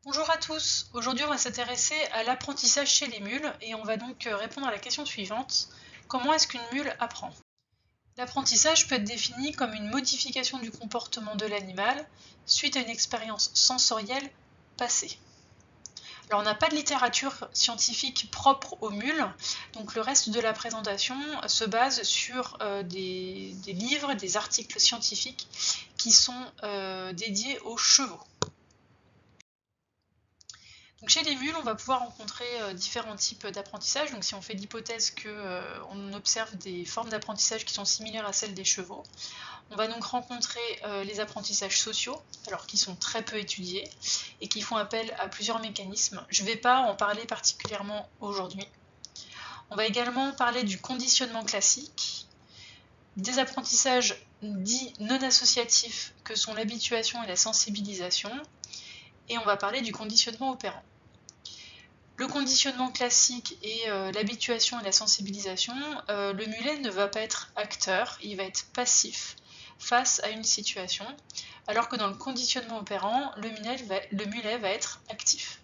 Bonjour à tous, aujourd'hui on va s'intéresser à l'apprentissage chez les mules et on va donc répondre à la question suivante. Comment est-ce qu'une mule apprend? L'apprentissage peut être défini comme une modification du comportement de l'animal suite à une expérience sensorielle passée. Alors on n'a pas de littérature scientifique propre aux mules, donc le reste de la présentation se base sur des livres, des articles scientifiques qui sont dédiés aux chevaux. Donc chez les mules, on va pouvoir rencontrer différents types d'apprentissage. Donc si on fait l'hypothèse qu'on observe des formes d'apprentissage qui sont similaires à celles des chevaux, on va donc rencontrer les apprentissages sociaux, alors qui sont très peu étudiés et qui font appel à plusieurs mécanismes. Je ne vais pas en parler particulièrement aujourd'hui. On va également parler du conditionnement classique, des apprentissages dits non associatifs que sont l'habituation et la sensibilisation, et on va parler du conditionnement opérant. Le conditionnement classique et l'habituation et la sensibilisation, le mulet ne va pas être acteur, il va être passif face à une situation, alors que dans le conditionnement opérant, le mulet va être actif.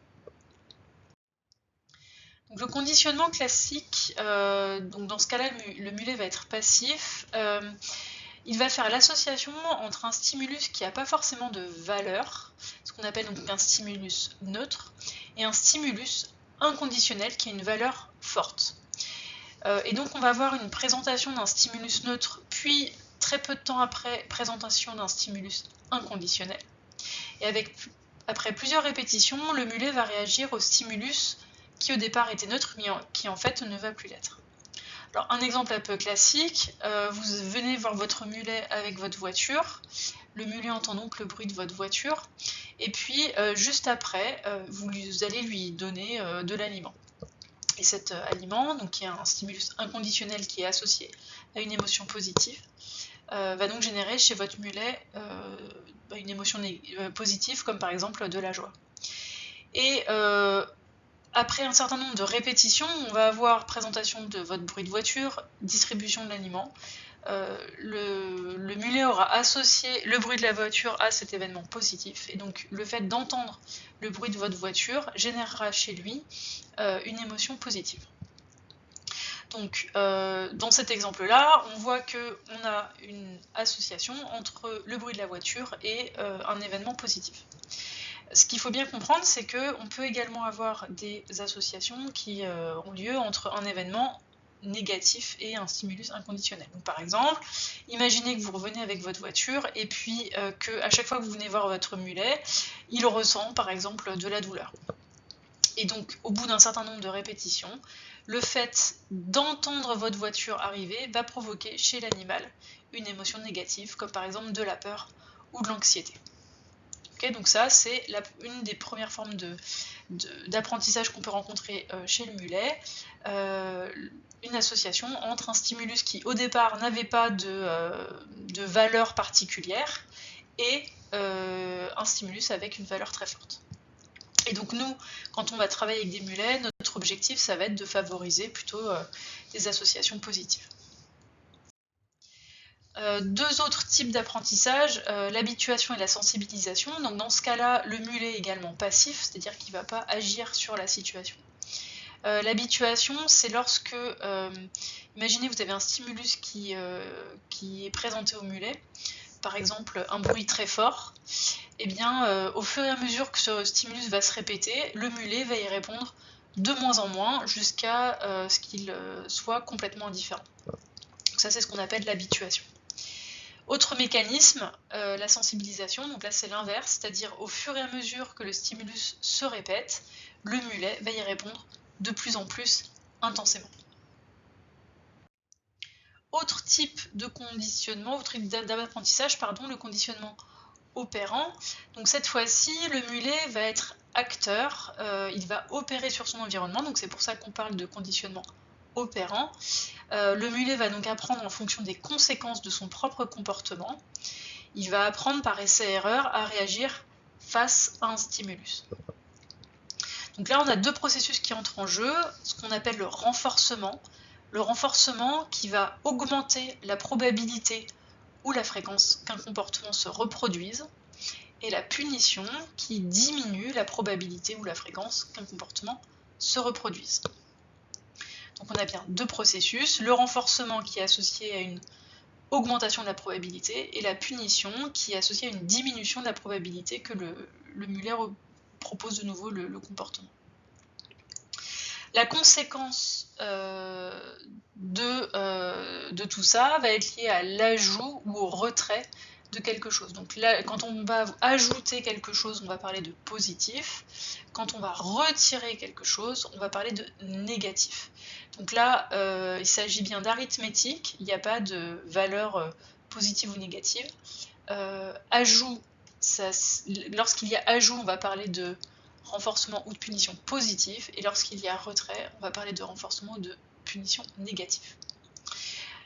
Donc le conditionnement classique, donc dans ce cas-là, le mulet va être passif. Il va faire l'association entre un stimulus qui n'a pas forcément de valeur, ce qu'on appelle donc un stimulus neutre, et un stimulus inconditionnel qui a une valeur forte. Et donc on va avoir une présentation d'un stimulus neutre, puis très peu de temps après, présentation d'un stimulus inconditionnel. Et après plusieurs répétitions, le mulet va réagir au stimulus qui au départ était neutre, mais qui en fait ne va plus l'être. Alors un exemple un peu classique, vous venez voir votre mulet avec votre voiture, le mulet entend donc le bruit de votre voiture, et puis juste après, vous allez lui donner de l'aliment. Et cet aliment, donc qui est un stimulus inconditionnel qui est associé à une émotion positive, va donc générer chez votre mulet une émotion positive, comme par exemple de la joie. Et après un certain nombre de répétitions, on va avoir présentation de votre bruit de voiture, distribution de l'aliment. Le mulet aura associé le bruit de la voiture à cet événement positif, et donc le fait d'entendre le bruit de votre voiture générera chez lui une émotion positive. Donc dans cet exemple-là, on voit qu'on a une association entre le bruit de la voiture et un événement positif. Ce qu'il faut bien comprendre, c'est qu'on peut également avoir des associations qui ont lieu entre un événement négatif et un stimulus inconditionnel. Donc, par exemple, imaginez que vous revenez avec votre voiture et puis qu'à chaque fois que vous venez voir votre mulet, il ressent par exemple de la douleur. Et donc, au bout d'un certain nombre de répétitions, le fait d'entendre votre voiture arriver va provoquer chez l'animal une émotion négative, comme par exemple de la peur ou de l'anxiété. Okay, donc ça, c'est une des premières formes d'apprentissage qu'on peut rencontrer chez le mulet. Une association entre un stimulus qui, au départ, n'avait pas de valeur particulière et un stimulus avec une valeur très forte. Et donc nous, quand on va travailler avec des mulets, notre objectif, ça va être de favoriser plutôt des associations positives. Deux autres types d'apprentissage, l'habituation et la sensibilisation. Donc dans ce cas-là, le mulet est également passif, c'est-à-dire qu'il ne va pas agir sur la situation. L'habituation, c'est lorsque, imaginez vous avez un stimulus qui est présenté au mulet, par exemple un bruit très fort, et bien au fur et à mesure que ce stimulus va se répéter, le mulet va y répondre de moins en moins jusqu'à ce qu'il soit complètement indifférent. Donc ça, c'est ce qu'on appelle l'habituation. Autre mécanisme, la sensibilisation, donc là c'est l'inverse, c'est-à-dire au fur et à mesure que le stimulus se répète, le mulet va y répondre de plus en plus intensément. Autre type de conditionnement, autre type d'apprentissage, le conditionnement opérant. Donc cette fois-ci, le mulet va être acteur, il va opérer sur son environnement, donc c'est pour ça qu'on parle de conditionnement opérant. Le mulet va donc apprendre en fonction des conséquences de son propre comportement. Il va apprendre par essai-erreur à réagir face à un stimulus. Donc là, on a deux processus qui entrent en jeu, ce qu'on appelle le renforcement. Le renforcement qui va augmenter la probabilité ou la fréquence qu'un comportement se reproduise. et la punition qui diminue la probabilité ou la fréquence qu'un comportement se reproduise. Donc on a bien deux processus, le renforcement qui est associé à une augmentation de la probabilité et la punition qui est associée à une diminution de la probabilité que le mulet propose de nouveau le comportement. La conséquence de tout ça va être liée à l'ajout ou au retrait de quelque chose. Donc là, quand on va ajouter quelque chose, on va parler de positif. Quand on va retirer quelque chose, on va parler de négatif. Donc là, il s'agit bien d'arithmétique, il n'y a pas de valeur positive ou négative. Ajout, lorsqu'il y a ajout, on va parler de renforcement ou de punition positive, et lorsqu'il y a retrait, on va parler de renforcement ou de punition négative.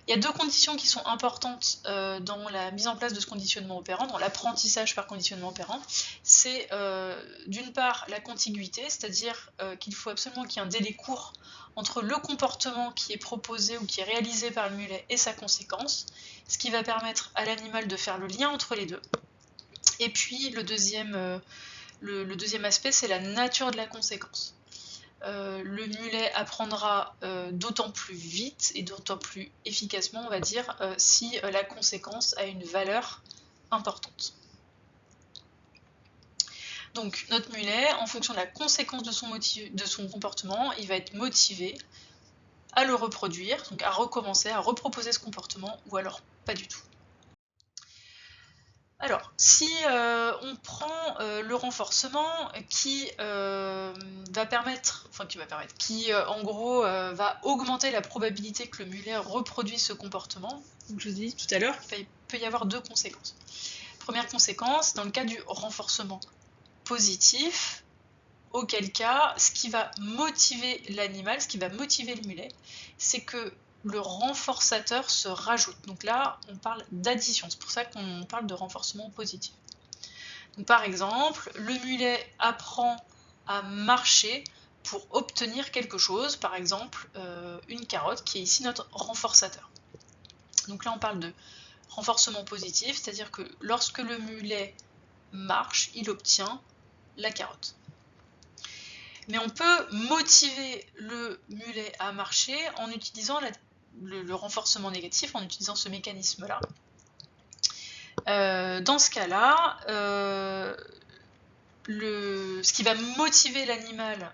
Il y a deux conditions qui sont importantes dans la mise en place de ce conditionnement opérant, dans l'apprentissage par conditionnement opérant. C'est d'une part la contiguïté, c'est-à-dire qu'il faut absolument qu'il y ait un délai court entre le comportement qui est proposé ou qui est réalisé par le mulet et sa conséquence, ce qui va permettre à l'animal de faire le lien entre les deux. Et puis le deuxième aspect, c'est la nature de la conséquence. Le mulet apprendra d'autant plus vite et d'autant plus efficacement, on va dire, si la conséquence a une valeur importante. Donc notre mulet, en fonction de la conséquence de son comportement, il va être motivé à le reproduire, donc à recommencer, à reproposer ce comportement, ou alors pas du tout. Alors, si on prend le renforcement qui en gros va augmenter la probabilité que le mulet reproduise ce comportement, donc je vous ai dit tout à l'heure qu'il peut y avoir deux conséquences. Première conséquence, dans le cas du renforcement positif, auquel cas, ce qui va motiver l'animal, ce qui va motiver le mulet, c'est que le renforçateur se rajoute. Donc là, on parle d'addition, c'est pour ça qu'on parle de renforcement positif. Donc par exemple, le mulet apprend à marcher pour obtenir quelque chose, par exemple une carotte, qui est ici notre renforçateur. Donc là, on parle de renforcement positif, c'est-à-dire que lorsque le mulet marche, il obtient la carotte. Mais on peut motiver le mulet à marcher en utilisant le renforcement négatif, en utilisant ce mécanisme-là. Dans ce cas-là, ce qui va motiver l'animal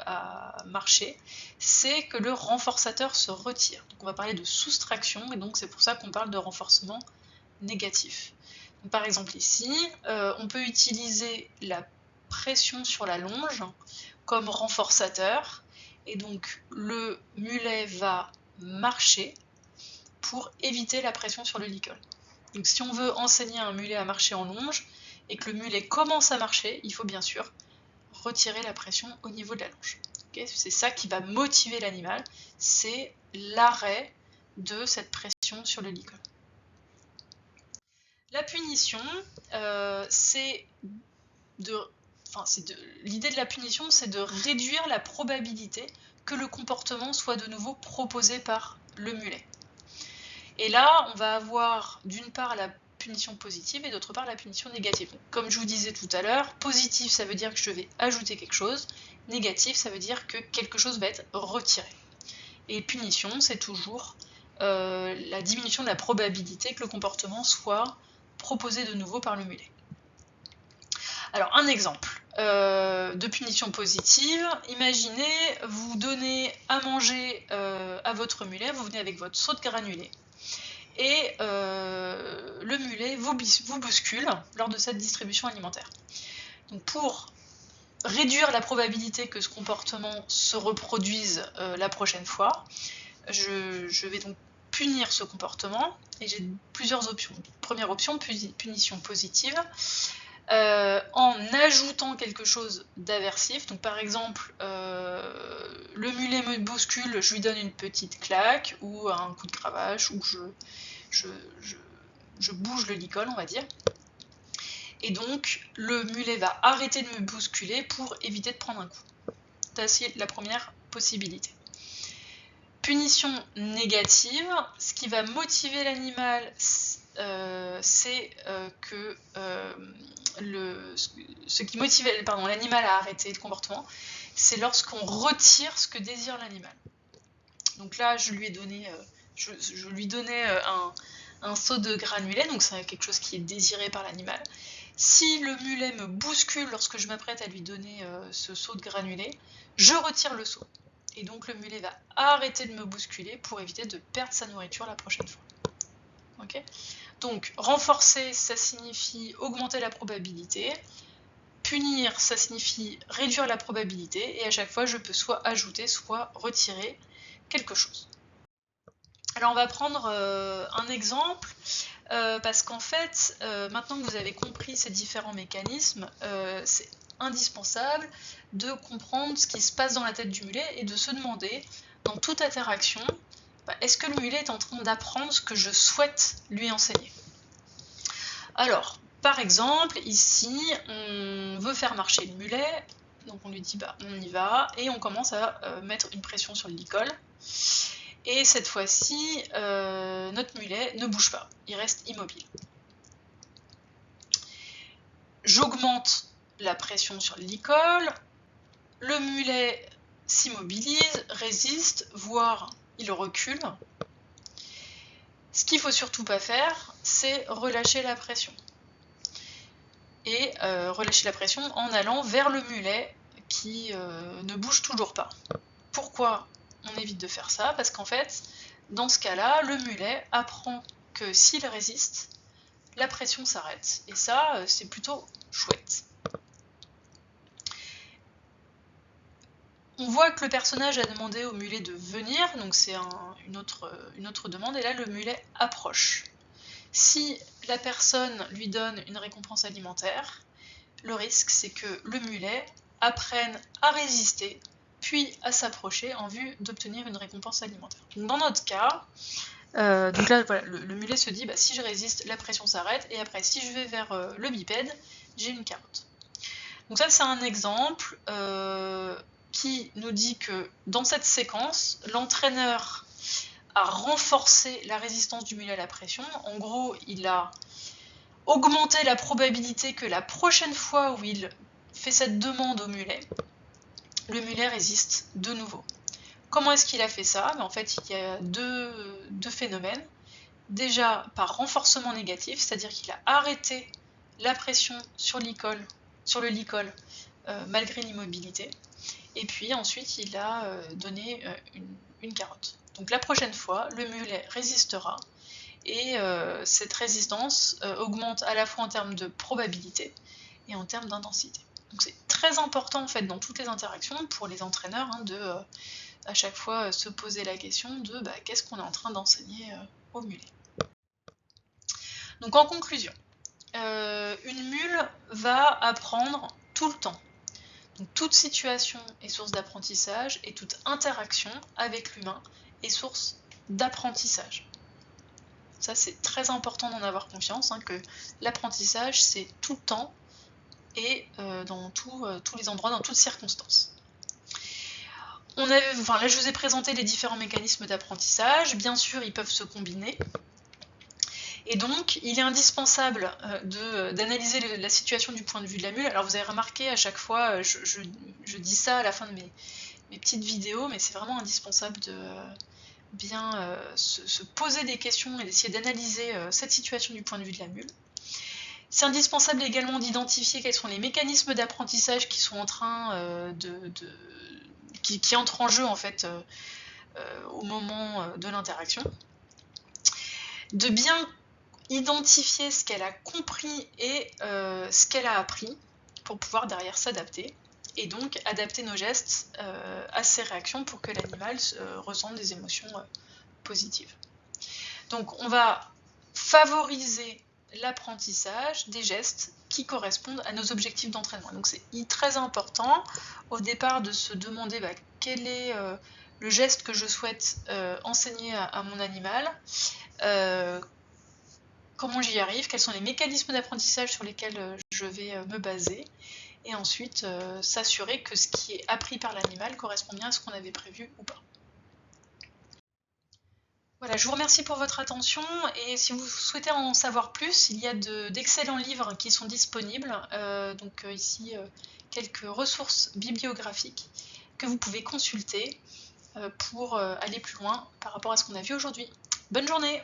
à marcher, c'est que le renforçateur se retire. Donc on va parler de soustraction, et donc c'est pour ça qu'on parle de renforcement négatif. Donc, par exemple ici, on peut utiliser la pression sur la longe comme renforçateur, et donc le mulet va marcher pour éviter la pression sur le licol. Donc si on veut enseigner un mulet à marcher en longe et que le mulet commence à marcher, il faut bien sûr retirer la pression au niveau de la longe. Okay, c'est ça qui va motiver l'animal, c'est l'arrêt de cette pression sur le licol. La punition, l'idée de la punition, c'est de réduire la probabilité que le comportement soit de nouveau proposé par le mulet. Et là, on va avoir d'une part la punition positive et d'autre part la punition négative. Comme je vous disais tout à l'heure, positif, ça veut dire que je vais ajouter quelque chose, négatif, ça veut dire que quelque chose va être retiré. Et punition, c'est toujours la diminution de la probabilité que le comportement soit proposé de nouveau par le mulet. Alors, un exemple de punition positive. Imaginez, vous donnez à manger à votre mulet, vous venez avec votre seau de granulés, et le mulet vous bouscule lors de cette distribution alimentaire. Donc, pour réduire la probabilité que ce comportement se reproduise la prochaine fois, je vais donc punir ce comportement, et j'ai plusieurs options. Première option, punition positive. En ajoutant quelque chose d'aversif. Donc par exemple, le mulet me bouscule, je lui donne une petite claque ou un coup de cravache, ou je bouge le licol, on va dire. Et donc le mulet va arrêter de me bousculer pour éviter de prendre un coup. C'est la première possibilité. Punition négative, ce qui va motiver l'animal, c'est que ce qui motive l'animal à arrêter le comportement, c'est lorsqu'on retire ce que désire l'animal. Donc là, je lui donnais un seau de granulés, donc c'est quelque chose qui est désiré par l'animal. Si le mulet me bouscule lorsque je m'apprête à lui donner ce seau de granulés, je retire le seau. Et donc le mulet va arrêter de me bousculer pour éviter de perdre sa nourriture la prochaine fois. Okay ? Donc renforcer, ça signifie augmenter la probabilité. Punir, ça signifie réduire la probabilité. Et à chaque fois, je peux soit ajouter, soit retirer quelque chose. Alors on va prendre un exemple, parce qu'en fait, maintenant que vous avez compris ces différents mécanismes, c'est indispensable de comprendre ce qui se passe dans la tête du mulet et de se demander, dans toute interaction, est-ce que le mulet est en train d'apprendre ce que je souhaite lui enseigner? Alors, par exemple, ici, on veut faire marcher le mulet, donc on lui dit on y va, et on commence à mettre une pression sur le licol. Et cette fois-ci, notre mulet ne bouge pas, il reste immobile. J'augmente la pression sur le licol, le mulet s'immobilise, résiste, voire il recule. Ce qu'il ne faut surtout pas faire, c'est relâcher la pression. Et relâcher la pression en allant vers le mulet qui ne bouge toujours pas. Pourquoi on évite de faire ça? Parce qu'en fait, dans ce cas-là, le mulet apprend que s'il résiste, la pression s'arrête. Et ça, c'est plutôt chouette. On voit que le personnage a demandé au mulet de venir, donc c'est une autre demande, et là le mulet approche. Si la personne lui donne une récompense alimentaire, le risque c'est que le mulet apprenne à résister, puis à s'approcher en vue d'obtenir une récompense alimentaire. Donc dans notre cas, donc là, voilà, le mulet se dit, si je résiste, la pression s'arrête, et après, si je vais vers le bipède, j'ai une carotte. Donc ça, c'est un exemple qui nous dit que dans cette séquence, l'entraîneur a renforcé la résistance du mulet à la pression. En gros, il a augmenté la probabilité que la prochaine fois où il fait cette demande au mulet, le mulet résiste de nouveau. Comment est-ce qu'il a fait ça? En fait, il y a deux phénomènes. Déjà par renforcement négatif, c'est-à-dire qu'il a arrêté la pression sur le licol malgré l'immobilité. Et puis ensuite, il a donné une carotte. Donc la prochaine fois, le mulet résistera et cette résistance augmente à la fois en termes de probabilité et en termes d'intensité. Donc c'est très important en fait dans toutes les interactions pour les entraîneurs de à chaque fois se poser la question de qu'est-ce qu'on est en train d'enseigner au mulet. Donc en conclusion, une mule va apprendre tout le temps. Donc toute situation est source d'apprentissage et toute interaction avec l'humain est source d'apprentissage. Ça c'est très important d'en avoir conscience, que l'apprentissage c'est tout le temps et dans tous les endroits, dans toutes circonstances. Là je vous ai présenté les différents mécanismes d'apprentissage, bien sûr ils peuvent se combiner. Et donc, il est indispensable d'analyser la situation du point de vue de la mule. Alors, vous avez remarqué, à chaque fois, je dis ça à la fin de mes petites vidéos, mais c'est vraiment indispensable de bien se poser des questions et d'essayer d'analyser cette situation du point de vue de la mule. C'est indispensable également d'identifier quels sont les mécanismes d'apprentissage qui sont en train qui entrent en jeu, en fait, au moment de l'interaction. De bien identifier ce qu'elle a compris et ce qu'elle a appris pour pouvoir derrière s'adapter et donc adapter nos gestes à ces réactions pour que l'animal ressente des émotions positives. Donc on va favoriser l'apprentissage des gestes qui correspondent à nos objectifs d'entraînement. Donc c'est très important au départ de se demander quel est le geste que je souhaite enseigner à mon animal, comment j'y arrive, quels sont les mécanismes d'apprentissage sur lesquels je vais me baser, et ensuite s'assurer que ce qui est appris par l'animal correspond bien à ce qu'on avait prévu ou pas. Voilà, je vous remercie pour votre attention et si vous souhaitez en savoir plus, il y a d'excellents livres qui sont disponibles. Donc ici, quelques ressources bibliographiques que vous pouvez consulter pour aller plus loin par rapport à ce qu'on a vu aujourd'hui. Bonne journée!